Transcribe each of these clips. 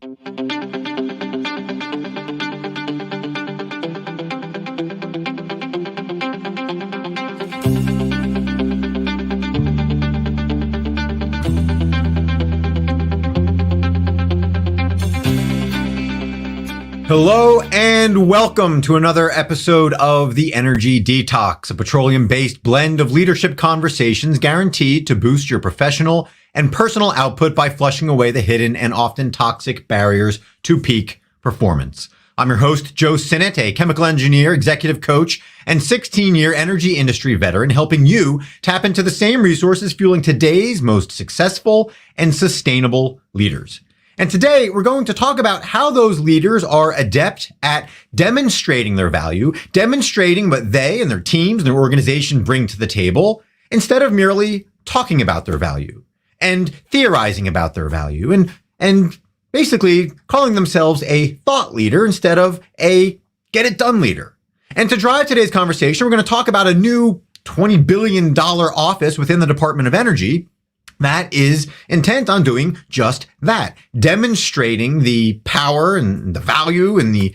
Hello and welcome to another episode of the Energy Detox, a petroleum-based blend of leadership conversations guaranteed to boost your professional and personal output by flushing away the hidden and often toxic barriers to peak performance. I'm your host, 𝐂𝐬𝐭𝐚𝐛𥥅𝐿, a chemical engineer, executive coach, and 16-year energy industry veteran, helping you tap into the same resources fueling today's most successful and sustainable leaders. And today we're going to talk about how those leaders are adept at demonstrating their value, demonstrating what they and their teams and their organization bring to the table, instead of merely talking about their value and theorizing about their value and basically calling themselves a thought leader instead of a get it done leader. And to drive today's conversation, we're going to talk about a new $20 billion office within the Department of Energy that is intent on doing just that, demonstrating the power and the value and the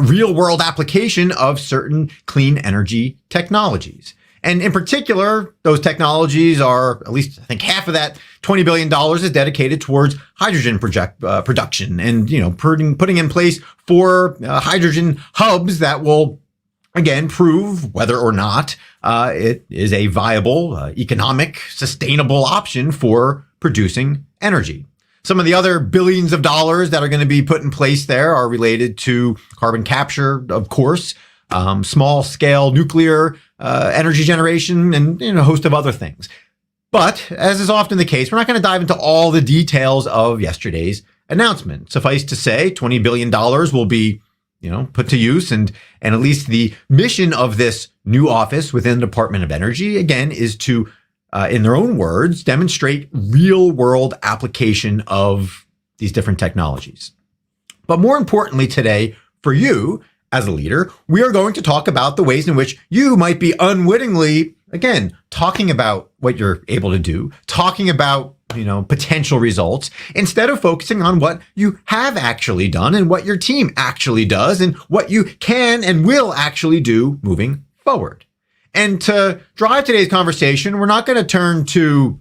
real world application of certain clean energy technologies. And in particular, those technologies are, at least I think half of that $20 billion is dedicated towards hydrogen production and, putting in place 4 hydrogen hubs that will, again, prove whether or not it is a viable, economic, sustainable option for producing energy. Some of the other billions of dollars that are going to be put in place there are related to carbon capture, of course, small scale nuclear energy generation, and a host of other things. But as is often the case, we're not going to dive into all the details of yesterday's announcement. Suffice to say, $20 billion will be put to use. And at least the mission of this new office within the Department of Energy, again, is to, in their own words, demonstrate real world application of these different technologies. But more importantly today, for you as a leader, we are going to talk about the ways in which you might be unwittingly, again, talking about what you're able to do, talking about potential results, instead of focusing on what you have actually done and what your team actually does and what you can and will actually do moving forward. And to drive today's conversation, we're not going to turn to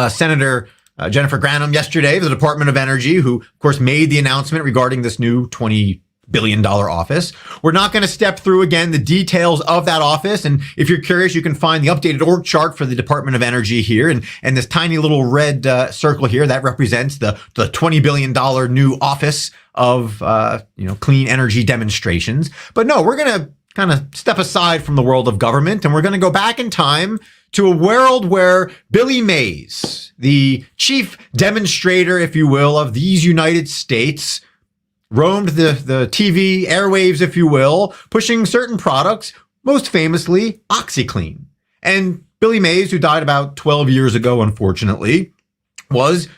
Senator Jennifer Granholm yesterday of the Department of Energy, who, of course, made the announcement regarding this new $20 billion office. We're not going to step through again the details of that office. And if you're curious, you can find the updated org chart for the Department of Energy here. And this tiny little red circle here that represents the $20 billion new office of clean energy demonstrations. But no, we're going to kind of step aside from the world of government, and we're going to go back in time to a world where Billy Mays, the chief demonstrator, if you will, of these United States, roamed the TV airwaves, if you will, pushing certain products, most famously OxiClean. And Billy Mays, who died about 12 years ago, unfortunately, was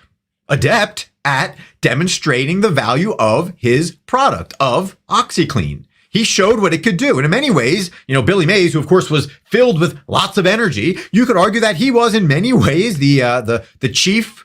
adept at demonstrating the value of his product, of OxiClean. He showed what it could do. And in many ways, Billy Mays, who of course was filled with lots of energy, you could argue that he was in many ways the chief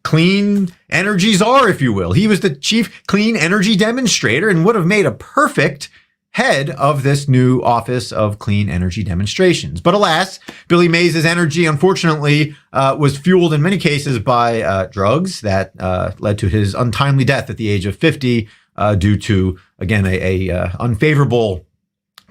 clean energy czar, if you will. He was the chief clean energy demonstrator and would have made a perfect head of this new office of clean energy demonstrations. But alas, Billy Mays' energy, unfortunately, was fueled in many cases by drugs that led to his untimely death at the age of 50 due to, again, a unfavorable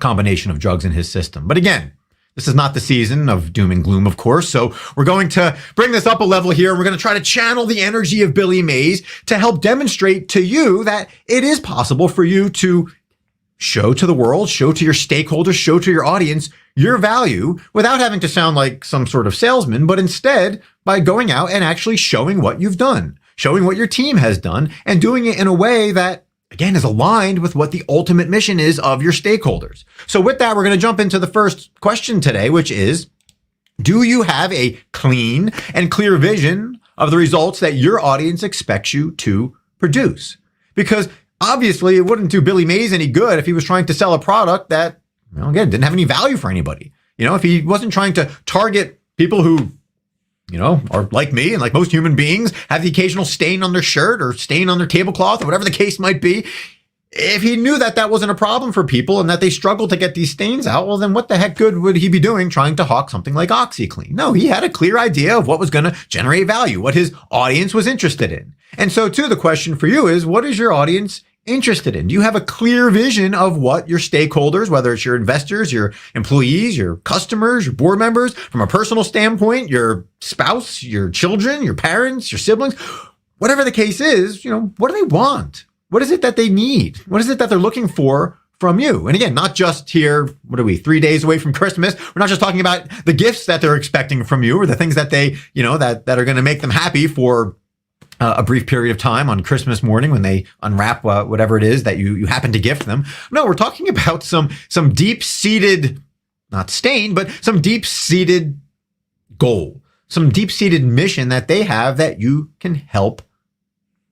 combination of drugs in his system. But again, this is not the season of doom and gloom, of course, so we're going to bring this up a level here. We're going to try to channel the energy of Billy Mays to help demonstrate to you that it is possible for you to show to the world, show to your stakeholders, show to your audience your value without having to sound like some sort of salesman, but instead by going out and actually showing what you've done, showing what your team has done, and doing it in a way that, again, is aligned with what the ultimate mission is of your stakeholders. So with that, we're going to jump into the first question today, which is, do you have a clean and clear vision of the results that your audience expects you to produce? Because obviously it wouldn't do Billy Mays any good if he was trying to sell a product that, again, didn't have any value for anybody. If he wasn't trying to target people who or like me and like most human beings, have the occasional stain on their shirt or stain on their tablecloth or whatever the case might be. If he knew that that wasn't a problem for people and that they struggled to get these stains out, well, then what the heck good would he be doing trying to hawk something like OxiClean? No, he had a clear idea of what was going to generate value, what his audience was interested in. And so too, the question for you is, what is your audience interested in? Do you have a clear vision of what your stakeholders, whether it's your investors, your employees, your customers, your board members, from a personal standpoint, your spouse, your children, your parents, your siblings, whatever the case is, what do they want? What is it that they need? What is it that they're looking for from you? And again, not just here, 3 days away from Christmas. We're not just talking about the gifts that they're expecting from you or the things that they, that are going to make them happy for a brief period of time on Christmas morning when they unwrap whatever it is that you happen to gift them. No, we're talking about some deep-seated, not stained, but some deep-seated goal, some deep-seated mission that they have that you can help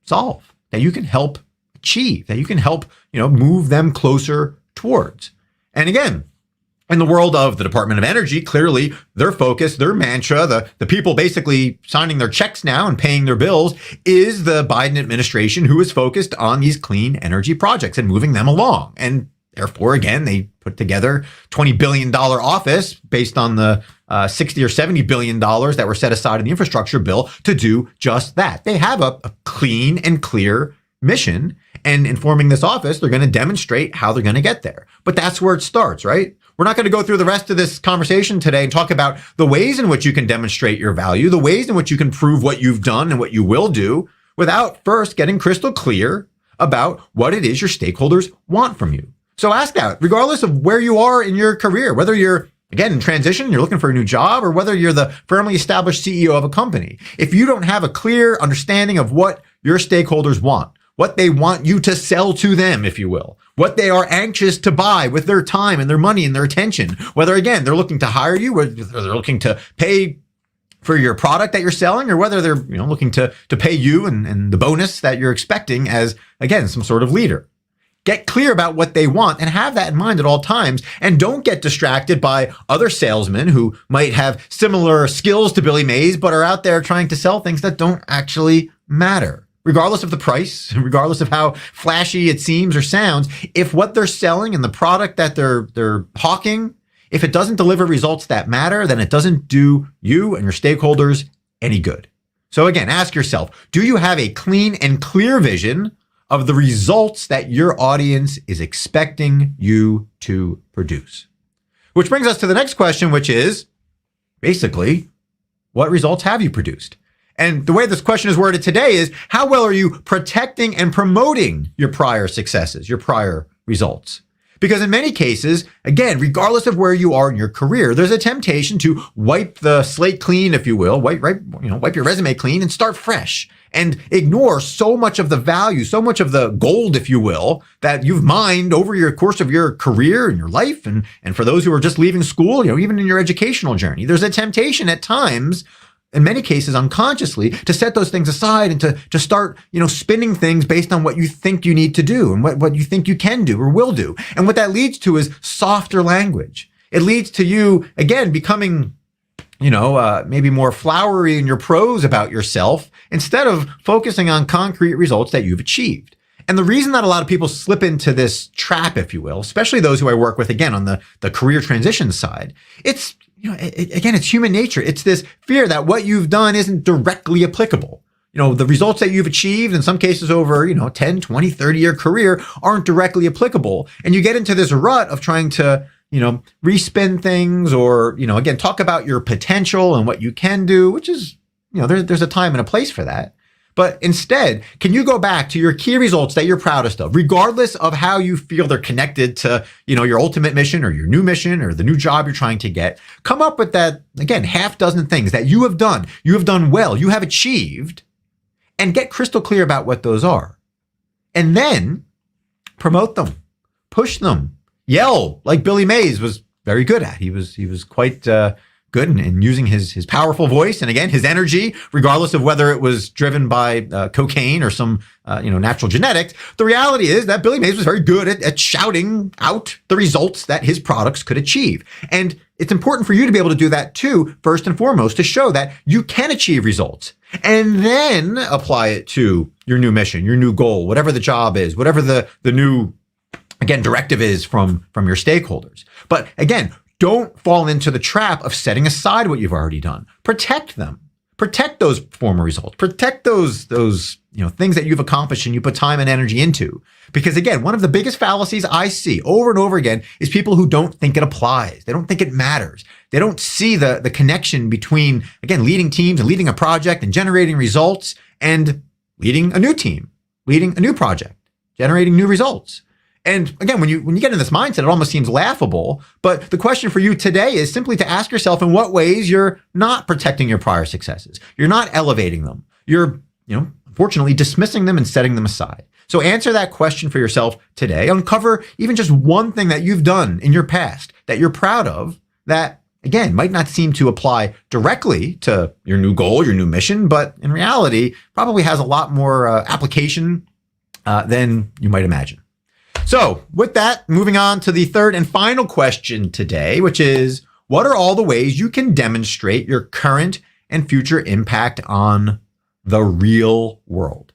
solve, that you can help achieve, that you can help, move them closer towards. And again, in the world of the Department of Energy, clearly their focus, their mantra, the people basically signing their checks now and paying their bills is the Biden administration, who is focused on these clean energy projects and moving them along. And therefore, again, they put together $20 billion office based on the $60 or $70 billion that were set aside in the infrastructure bill to do just that. They have a clean and clear mission, and in forming this office, they're going to demonstrate how they're going to get there. But that's where it starts, right? We're not going to go through the rest of this conversation today and talk about the ways in which you can demonstrate your value, the ways in which you can prove what you've done and what you will do, without first getting crystal clear about what it is your stakeholders want from you. So ask that, regardless of where you are in your career, whether you're again in transition, you're looking for a new job, or whether you're the firmly established CEO of a company. If you don't have a clear understanding of what your stakeholders want, what they want you to sell to them, if you will, what they are anxious to buy with their time and their money and their attention, whether, again, they're looking to hire you, whether they're looking to pay for your product that you're selling, or whether they're looking to pay you and the bonus that you're expecting as, again, some sort of leader. Get clear about what they want and have that in mind at all times. And don't get distracted by other salesmen who might have similar skills to Billy Mays, but are out there trying to sell things that don't actually matter. Regardless of the price, regardless of how flashy it seems or sounds, if what they're selling and the product that they're hawking, if it doesn't deliver results that matter, then it doesn't do you and your stakeholders any good. So again, ask yourself, do you have a clean and clear vision of the results that your audience is expecting you to produce? Which brings us to the next question, which is basically, what results have you produced? And the way this question is worded today is, how well are you protecting and promoting your prior successes, your prior results? Because in many cases, again, regardless of where you are in your career, there's a temptation to wipe the slate clean, if you will, wipe your resume clean and start fresh and ignore so much of the value, so much of the gold, if you will, that you've mined over your course of your career and your life. And for those who are just leaving school, even in your educational journey, there's a temptation at times, in many cases unconsciously, to set those things aside and to start, spinning things based on what you think you need to do and what you think you can do or will do. And what that leads to is softer language. It leads to you, again, becoming, maybe more flowery in your prose about yourself instead of focusing on concrete results that you've achieved. And the reason that a lot of people slip into this trap, if you will, especially those who I work with, again, on the career transition side, it's human nature. It's this fear that what you've done isn't directly applicable. The results that you've achieved, in some cases over, 10, 20, 30-year career, aren't directly applicable. And you get into this rut of trying to, respin things or, again, talk about your potential and what you can do, which is, there's a time and a place for that. But instead, can you go back to your key results that you're proudest of, regardless of how you feel they're connected to, your ultimate mission or your new mission or the new job you're trying to get? Come up with that, again, half dozen things that you have done well, you have achieved, and get crystal clear about what those are. And then promote them, push them, yell like Billy Mays was very good at. He was quite good and using his powerful voice and again his energy, regardless of whether it was driven by cocaine or some natural genetics. The reality is that Billy Mays was very good at shouting out the results that his products could achieve. And it's important for you to be able to do that too, first and foremost, to show that you can achieve results and then apply it to your new mission, your new goal, whatever the job is, whatever the new, again, directive is from your stakeholders. But again, don't fall into the trap of setting aside what you've already done. Protect them. Protect those former results. Protect those things that you've accomplished and you put time and energy into. Because again, one of the biggest fallacies I see over and over again is people who don't think it applies. They don't think it matters. They don't see the connection between, again, leading teams and leading a project and generating results and leading a new team, leading a new project, generating new results. And again, when you get in this mindset, it almost seems laughable. But the question for you today is simply to ask yourself in what ways you're not protecting your prior successes. You're not elevating them. You're, unfortunately dismissing them and setting them aside. So answer that question for yourself today. Uncover even just one thing that you've done in your past that you're proud of that, again, might not seem to apply directly to your new goal, your new mission, but in reality, probably has a lot more application than you might imagine. So with that, moving on to the third and final question today, which is, what are all the ways you can demonstrate your current and future impact on the real world?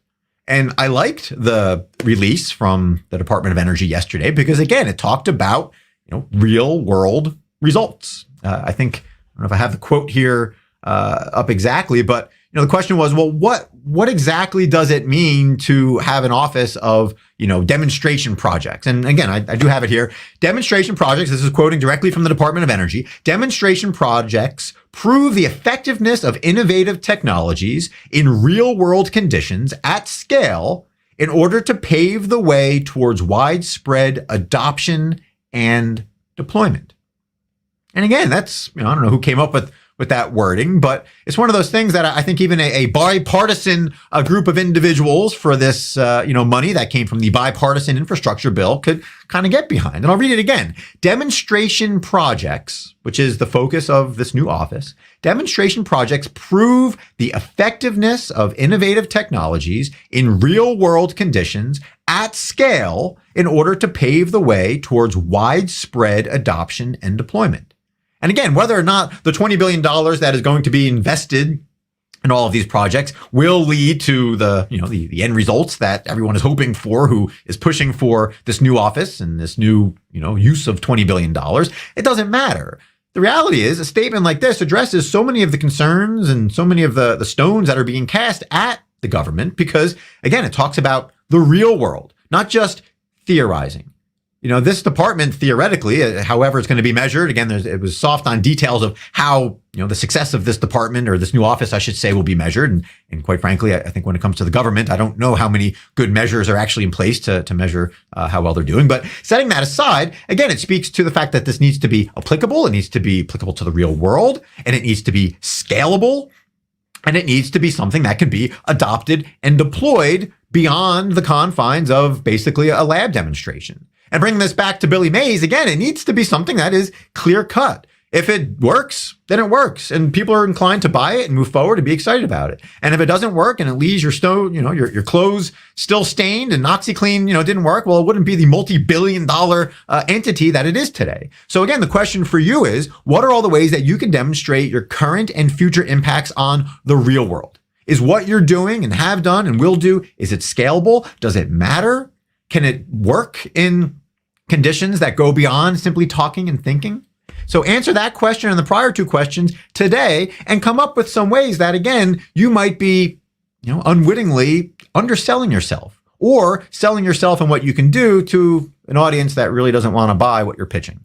And I liked the release from the Department of Energy yesterday because, again, it talked about, real world results. I think, I don't know if I have the quote here up exactly, but the question was, well, what exactly does it mean to have an office of, demonstration projects? And again, I do have it here. Demonstration projects, this is quoting directly from the Department of Energy. Demonstration projects prove the effectiveness of innovative technologies in real world conditions at scale in order to pave the way towards widespread adoption and deployment. And again, that's, I don't know who came up with that wording, but it's one of those things that I think even a bipartisan group of individuals for this, money that came from the bipartisan infrastructure bill could kind of get behind. And I'll read it again. Demonstration projects, which is the focus of this new office, demonstration projects prove the effectiveness of innovative technologies in real world conditions at scale in order to pave the way towards widespread adoption and deployment. And again, whether or not the $20 billion that is going to be invested in all of these projects will lead to the end results that everyone is hoping for, who is pushing for this new office and this new, use of $20 billion, it doesn't matter. The reality is a statement like this addresses so many of the concerns and so many of the stones that are being cast at the government because, again, it talks about the real world, not just theorizing. This department, theoretically, however it's going to be measured, again, it was soft on details of how, the success of this department or this new office, I should say, will be measured. And quite frankly, I think when it comes to the government, I don't know how many good measures are actually in place to measure how well they're doing. But setting that aside, again, it speaks to the fact that this needs to be applicable. It needs to be applicable to the real world, and it needs to be scalable, and it needs to be something that can be adopted and deployed beyond the confines of basically a lab demonstration. And bringing this back to Billy Mays, again, it needs to be something that is clear cut. If it works, then it works. And people are inclined to buy it and move forward and be excited about it. And if it doesn't work and it leaves your your clothes still stained and OxiClean, didn't work, well, it wouldn't be the multi-billion-dollar entity that it is today. So again, the question for you is, what are all the ways that you can demonstrate your current and future impacts on the real world? Is what you're doing and have done and will do, is it scalable? Does it matter? Can it work in conditions that go beyond simply talking and thinking? So answer that question and the prior two questions today and come up with some ways that, again, you might be, unwittingly underselling yourself or selling yourself and what you can do to an audience that really doesn't want to buy what you're pitching.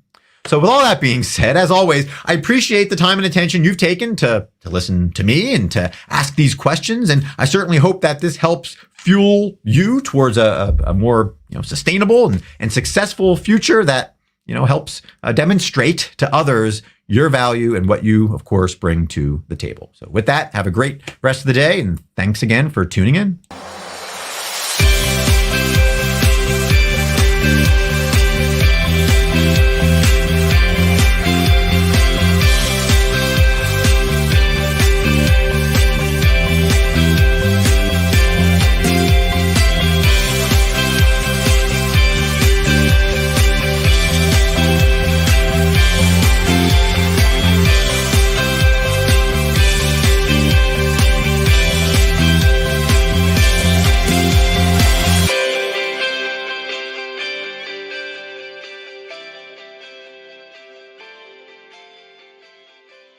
So with all that being said, as always, I appreciate the time and attention you've taken to listen to me and to ask these questions. And I certainly hope that this helps fuel you towards a more sustainable and successful future that helps demonstrate to others your value and what you, of course, bring to the table. So with that, have a great rest of the day, and thanks again for tuning in.